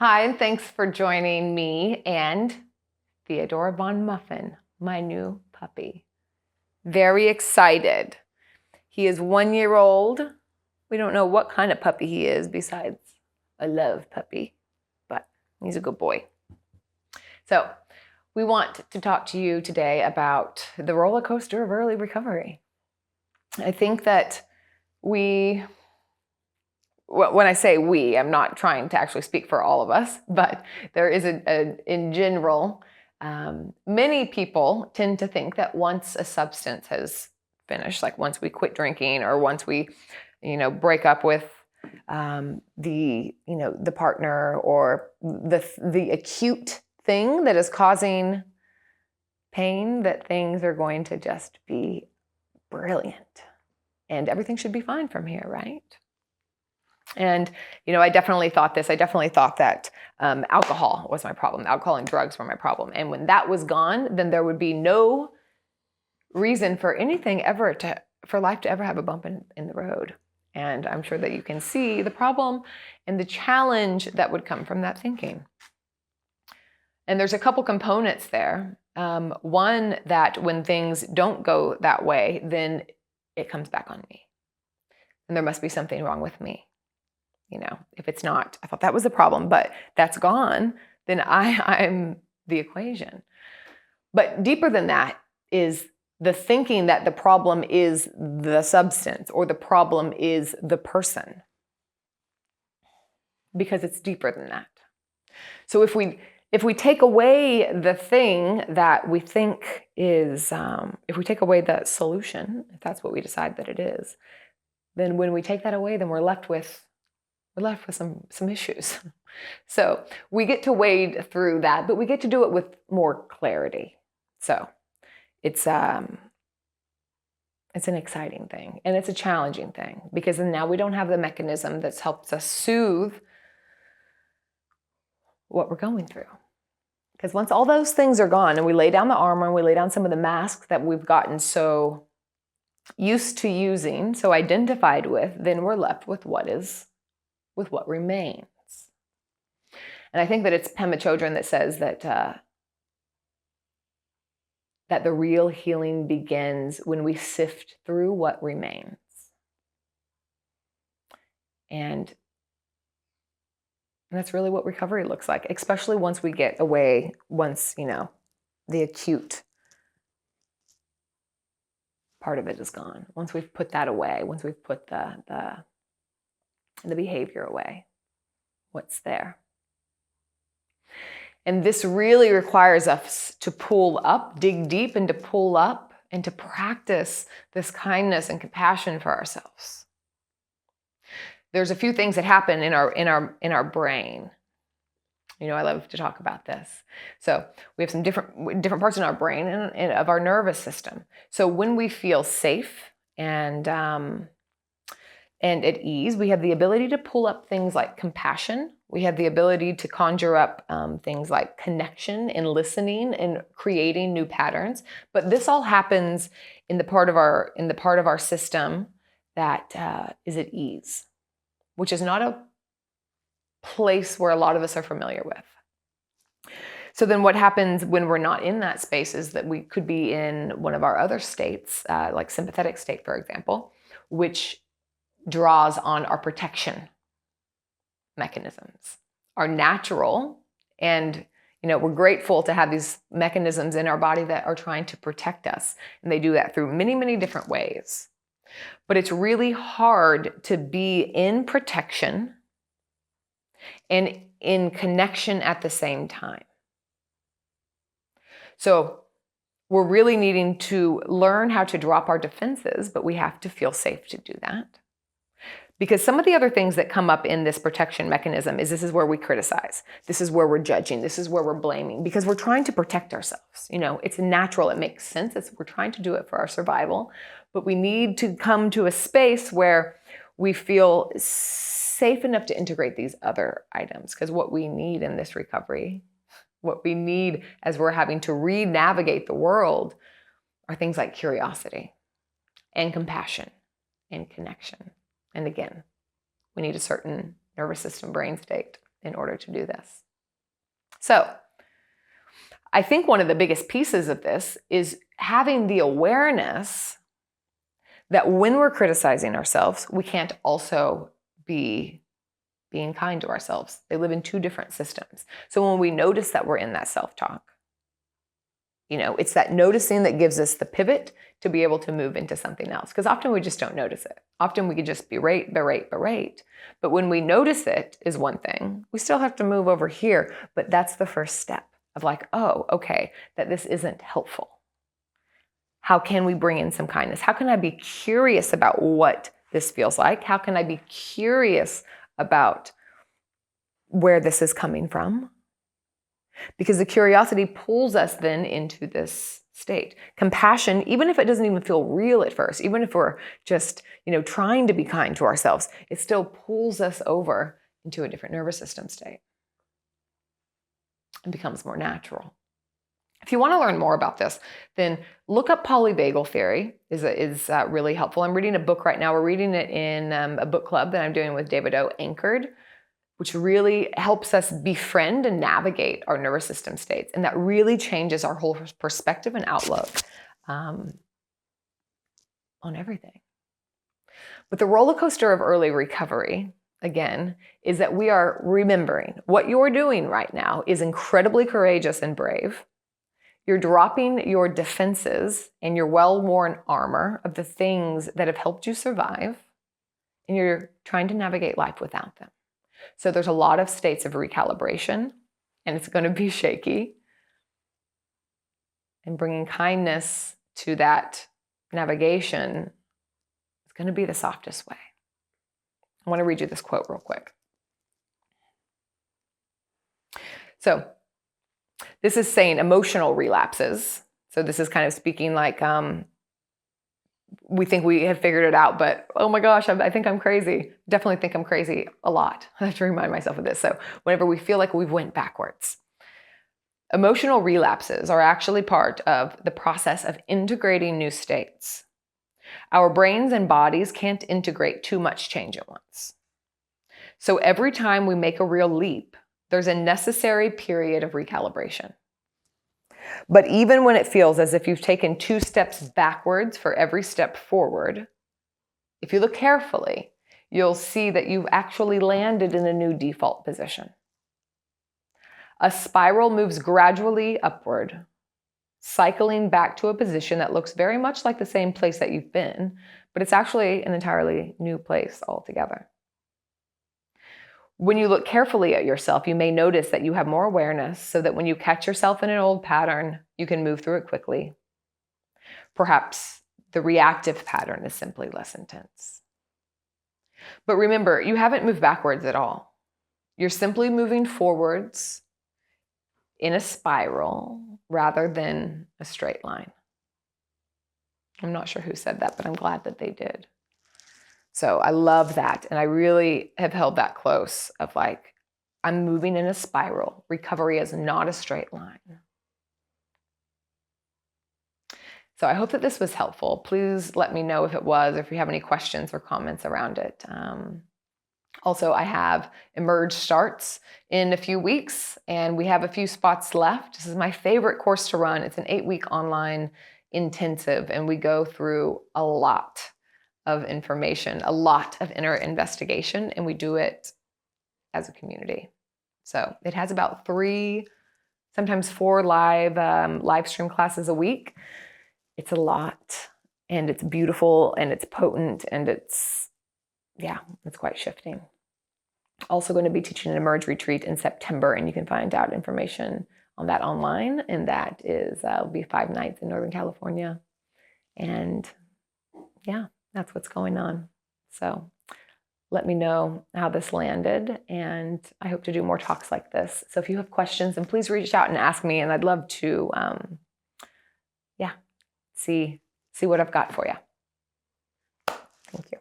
Hi, and thanks for joining me and Theodore Von Muffin, my new puppy. Very excited. He is 1 year old. We don't know what kind of puppy he is besides a love puppy, but he's a good boy. So we want to talk to you today about the roller coaster of early recovery. I think that when I say we, I'm not trying to actually speak for all of us, but there is in general, many people tend to think that once a substance has finished, like once we quit drinking or once we, break up with the partner or the acute thing that is causing pain, that things are going to just be brilliant and everything should be fine from here, right? And, I definitely thought this. I definitely thought that alcohol was my problem. Alcohol and drugs were my problem. And when that was gone, then there would be no reason for anything for life to ever have a bump in the road. And I'm sure that you can see the problem and the challenge that would come from that thinking. And there's a couple components there. One, that when things don't go that way, then it comes back on me. And there must be something wrong with me. If it's not, I thought that was the problem, but that's gone, then I'm the equation. But deeper than that is the thinking that the problem is the substance or the problem is the person. Because it's deeper than that. So if we take away the thing that we think is, if we take away the solution, if that's what we decide that it is, then when we take that away, then we're left with some issues. So we get to wade through that, but we get to do it with more clarity. So it's an exciting thing and it's a challenging thing because now we don't have the mechanism that's helped us soothe what we're going through. Because once all those things are gone and we lay down the armor and we lay down some of the masks that we've gotten so used to using, so identified with, then we're left with what remains. And I think that it's Pema Chodron that says that the real healing begins when we sift through what remains. And that's really what recovery looks like, especially once we get away, the acute part of it is gone. Once we've put that away, once we've put the behavior away, what's there? And this really requires us to pull up, dig deep and to pull up and to practice this kindness and compassion for ourselves. There's a few things that happen in our brain. I love to talk about this. So we have some different parts in our brain and of our nervous system. So when we feel safe and at ease, we have the ability to pull up things like compassion. We have the ability to conjure up things like connection and listening and creating new patterns. But this all happens in the part of our system that is at ease, which is not a place where a lot of us are familiar with. So then what happens when we're not in that space is that we could be in one of our other states, like sympathetic state, for example, which draws on our protection mechanisms, our natural, and we're grateful to have these mechanisms in our body that are trying to protect us. And they do that through many, many different ways. But it's really hard to be in protection and in connection at the same time. So we're really needing to learn how to drop our defenses, but we have to feel safe to do that. Because some of the other things that come up in this protection mechanism is this is where we criticize. This is where we're judging. This is where we're blaming because we're trying to protect ourselves. It's natural. It makes sense. We're trying to do it for our survival, but we need to come to a space where we feel safe enough to integrate these other items. Because what we need in this recovery, what we need as we're having to re-navigate the world are things like curiosity and compassion and connection. And again, we need a certain nervous system brain state in order to do this. So I think one of the biggest pieces of this is having the awareness that when we're criticizing ourselves, we can't also be being kind to ourselves. They live in two different systems. So when we notice that we're in that self-talk, it's that noticing that gives us the pivot to be able to move into something else. Because often we just don't notice it. Often we could just berate. But when we notice it is one thing. We still have to move over here, but that's the first step of like, oh, okay, that this isn't helpful. How can we bring in some kindness? How can I be curious about what this feels like? How can I be curious about where this is coming from? Because the curiosity pulls us then into this state. Compassion, even if it doesn't even feel real at first, even if we're just, trying to be kind to ourselves, it still pulls us over into a different nervous system state and becomes more natural. If you want to learn more about this, then look up Bagel theory is really helpful. I'm reading a book right now. We're reading it in a book club that I'm doing with David O. Anchored, which really helps us befriend and navigate our nervous system states. And that really changes our whole perspective and outlook on everything. But the roller coaster of early recovery, again, is that we are remembering what you're doing right now is incredibly courageous and brave. You're dropping your defenses and your well-worn armor of the things that have helped you survive, and you're trying to navigate life without them. So there's a lot of states of recalibration, and it's going to be shaky. And bringing kindness to that navigation is going to be the softest way. I want to read you this quote real quick. So this is saying emotional relapses. So this is kind of speaking like we think we have figured it out, but oh my gosh, I think I'm crazy. Definitely think I'm crazy a lot. I have to remind myself of this. So whenever we feel like we've went backwards, emotional relapses are actually part of the process of integrating new states. Our brains and bodies can't integrate too much change at once. So every time we make a real leap, there's a necessary period of recalibration. But even when it feels as if you've taken 2 steps backwards for every step forward, if you look carefully, you'll see that you've actually landed in a new default position. A spiral moves gradually upward, cycling back to a position that looks very much like the same place that you've been, but it's actually an entirely new place altogether. When you look carefully at yourself, you may notice that you have more awareness so that when you catch yourself in an old pattern, you can move through it quickly. Perhaps the reactive pattern is simply less intense. But remember, you haven't moved backwards at all. You're simply moving forwards in a spiral rather than a straight line. I'm not sure who said that, but I'm glad that they did. So I love that. And I really have held that close of like, I'm moving in a spiral. Recovery is not a straight line. So I hope that this was helpful. Please let me know if it was, or if you have any questions or comments around it. Also, I have Emerge starts in a few weeks, and we have a few spots left. This is my favorite course to run. It's an 8-week online intensive, and we go through a lot of information, a lot of inner investigation, and we do it as a community. So it has about 3, sometimes 4 live stream classes a week. It's a lot, and it's beautiful, and it's potent, and it's quite shifting. Also going to be teaching an Emerge retreat in September, and you can find out information on that online, and that is will be 5 nights in Northern California. And yeah, that's what's going on. So let me know how this landed, and I hope to do more talks like this. So if you have questions, then please reach out and ask me, and I'd love to see what I've got for you. Thank you.